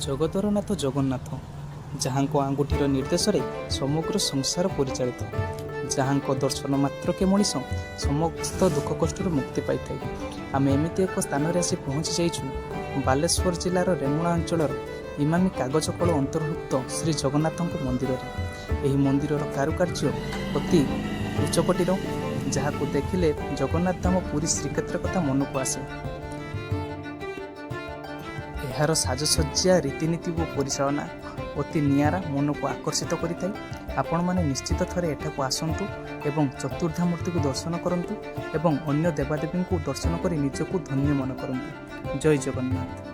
ଜଗତର ନାଥ ଜଗନ୍ନାଥ, ଯାହାଙ୍କ ଆଙ୍ଗୁଠିର ନିର୍ଦ୍ଦେଶରେ ସମଗ୍ର ସଂସାର ପରିଚାଳିତ, ଯାହାଙ୍କ ଦର୍ଶନ ମାତ୍ରକେ ମଣିଷ ସମସ୍ତ ଦୁଃଖ କଷ୍ଟରୁ ମୁକ୍ତି ପାଇଥାଏ। ଆମେ ଏମିତି ଏକ ସ୍ଥାନରେ ଆସି ପହଞ୍ଚି ଯାଇଛୁ, ବାଲେଶ୍ୱର ଜିଲ୍ଲାର ରେମୁଣା ଅଞ୍ଚଳର ଇମାମି କାଗଜ କଳ ଅନ୍ତର୍ଭୁକ୍ତ ଶ୍ରୀ ଜଗନ୍ନାଥଙ୍କ ମନ୍ଦିରରେ। ଏହି ମନ୍ଦିରର କାରୁକାର୍ଯ୍ୟ ଅତି ଉଚ୍ଚକୋଟୀର, ଯାହାକୁ ଦେଖିଲେ ଜଗନ୍ନାଥ ଧାମ ପୁରୀ ଶ୍ରୀକ୍ଷେତ୍ର କଥା ମନକୁ ଆସେ। ଏହାର ସାଜସଜ୍ଜା, ରୀତିନୀତି ଓ ପରିଚାଳନା ଅତି ନିଆରା, ମନକୁ ଆକର୍ଷିତ କରିଥାଏ। ଆପଣମାନେ ନିଶ୍ଚିତ ଥରେ ଏଠାକୁ ଆସନ୍ତୁ ଏବଂ ଚତୁର୍ଦ୍ଧା ମୂର୍ତ୍ତିକୁ ଦର୍ଶନ କରନ୍ତୁ ଏବଂ ଅନ୍ୟ ଦେବାଦେବୀଙ୍କୁ ଦର୍ଶନ କରି ନିଜକୁ ଧନ୍ୟ ମନେ କରନ୍ତୁ। ଜୟ ଜଗନ୍ନାଥ।